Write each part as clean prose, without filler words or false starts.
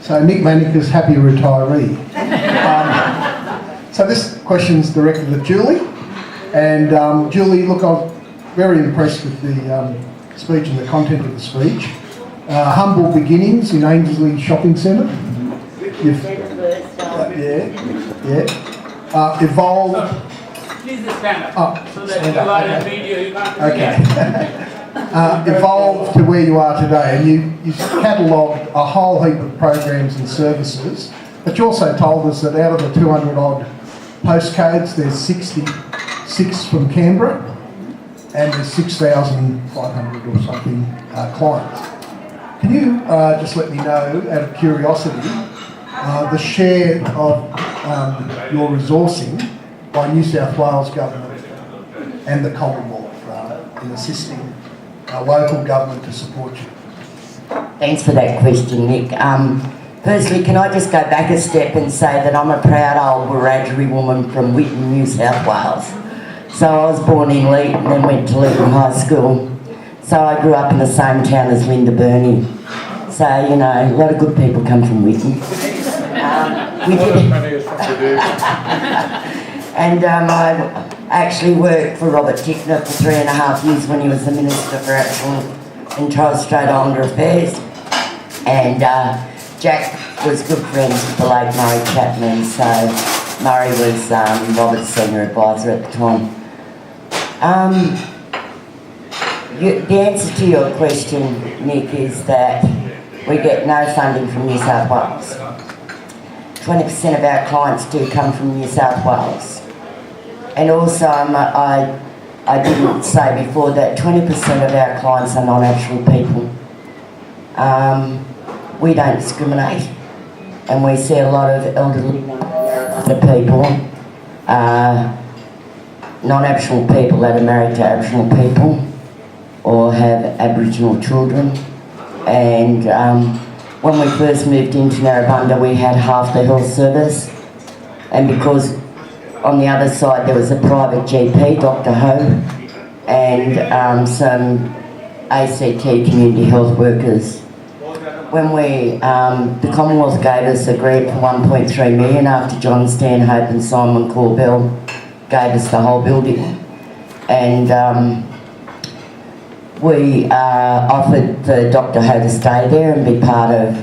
So Nick Manika's happy retiree. So this question's directed at Julie. And Julie, look, I was very impressed with the speech and the content of the speech. Humble beginnings in Ainsley Shopping Centre. Evolved. Please stand up so that you are in video, you can't Okay. Evolved to where you are today, and you catalogued a whole heap of programs and services, but you also told us that out of the 200 odd postcodes, there's 66 from Canberra, and there's 6,500 or something clients. Can you just let me know, out of curiosity, the share of your resourcing by New South Wales government and the Commonwealth in assisting local government to support you? Thanks for that question, Nick. Firstly, can I just go back a step and say that I'm a proud old Wiradjuri woman from Whitton, New South Wales. So I was born in Leet and then went to Leeton High School. So I grew up in the same town as Linda Burney. So, you know, a lot of good people come from Whitton. And I actually worked for Robert Tickner for 3.5 years when he was the Minister for Aboriginal and Torres Strait Islander Affairs. And Jack was good friends with the late Murray Chapman, so Murray was Robert's senior advisor at the time. The answer to your question, Nick, is that we get no funding from New South Wales. 20% of our clients do come from New South Wales. And also, I didn't say before that 20% of our clients are non-Aboriginal people. We don't discriminate, and we see a lot of elderly people, non-Aboriginal people that are married to Aboriginal people or have Aboriginal children. And when we first moved into Narrabundah, we had half the health service, and because on the other side there was a private GP, Dr. Ho, and some ACT community health workers. When the Commonwealth gave us a grant for 1.3 million after John Stanhope and Simon Corbell gave us the whole building, and we offered for Dr. Ho to stay there and be part of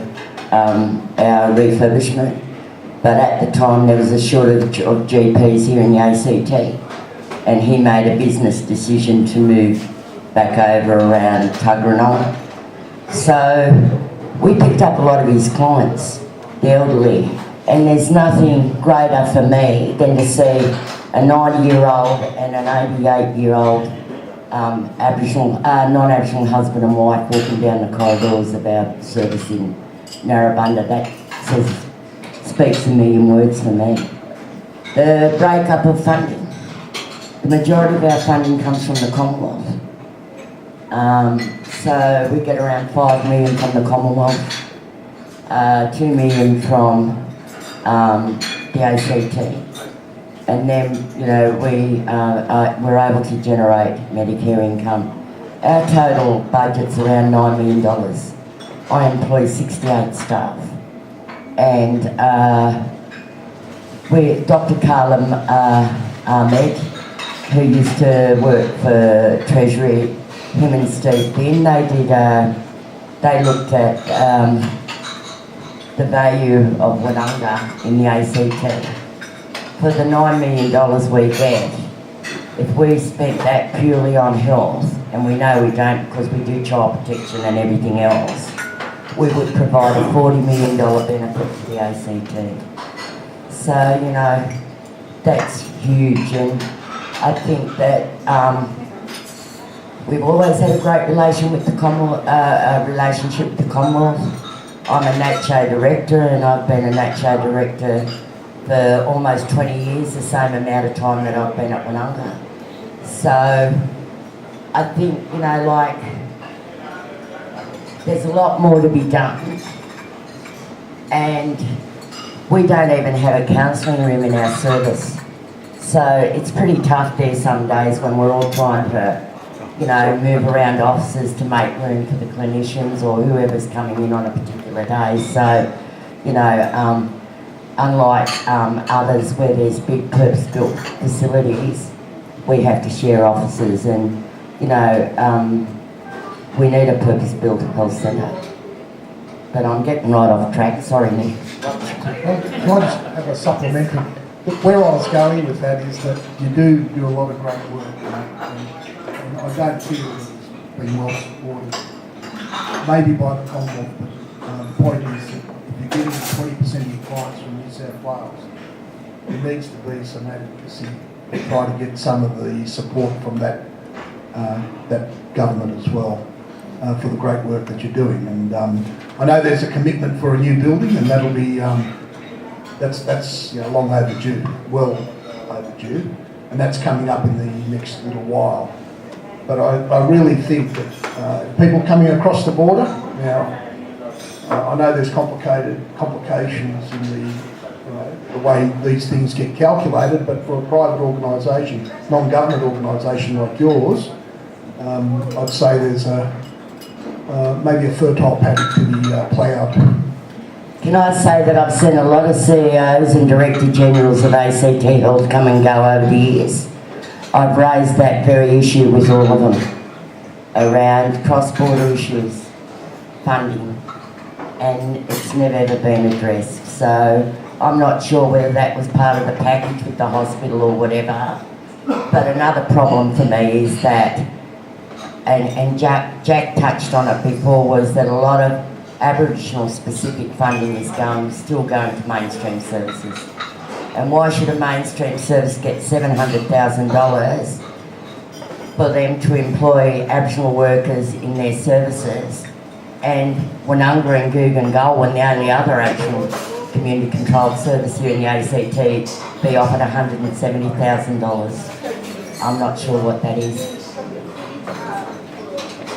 our refurbishment. But at the time there was a shortage of GPs here in the ACT, and he made a business decision to move back over around Tuggeranong. So we picked up a lot of his clients, the elderly, and there's nothing greater for me than to see a 90-year-old and an 88-year-old non-Aboriginal husband and wife walking down the corridors of our service in Narrabundah. That speaks a million words for me. The breakup of funding. The majority of our funding comes from the Commonwealth. So we get around 5 million from the Commonwealth, 2 million from the ACT, and then, you know, we're able to generate Medicare income. Our total budget's around $9 million. I employ 68 staff, and Dr. Carlin Ahmed, who used to work for Treasury, him and Steve Finn, they looked at the value of Wodonga in the ACT. For the $9 million we get, if we spent that purely on health, and we know we don't because we do child protection and everything else, we would provide a $40 million benefit to the ACT. So, you know, that's huge, and I think that we've always had a great relationship with the Commonwealth. I'm a NACCHO director, and I've been a NACCHO director for almost 20 years, the same amount of time that I've been at Wodonga. So I think, you know, like, there's a lot more to be done, and we don't even have a counselling room in our service. So it's pretty tough there some days when we're all trying to, you know, move around offices to make room for the clinicians or whoever's coming in on a particular day. So You know, unlike others where there's big purpose-built facilities, we have to share offices, and you know, we need a purpose-built health centre. But I'm getting right off track, sorry Nick. Well, can I just have a supplementary? Where I was going with that is that you do a lot of great work, you know, and I don't feel it's been well supported. Maybe by the Commonwealth, but the point is that if you're getting 20% of your clients from New South Wales, there needs to be some advocacy to try to get some of the support from that government as well for the great work that you're doing. And I know there's a commitment for a new building, and that'll be that's you know, long overdue, well overdue, and that's coming up in the next little while. But I really think that people coming across the border now, I know there's complications in the way these things get calculated, but for a private organisation, non-government organisation like yours, I'd say there's maybe a fertile paddock to be ploughed. Can I say that I've seen a lot of CEOs and Director Generals of ACT Health come and go over the years. I've raised that very issue with all of them around cross-border issues, funding, and it's never ever been addressed. So I'm not sure whether that was part of the package with the hospital or whatever. But another problem for me is that, and Jack touched on it before, was that a lot of Aboriginal specific funding is still going to mainstream services. And why should a mainstream service get $700,000 for them to employ Aboriginal workers in their services, and Woonunga and Googangul, the only other Aboriginal community controlled service here in the ACT, be offered $170,000? I'm not sure what that is.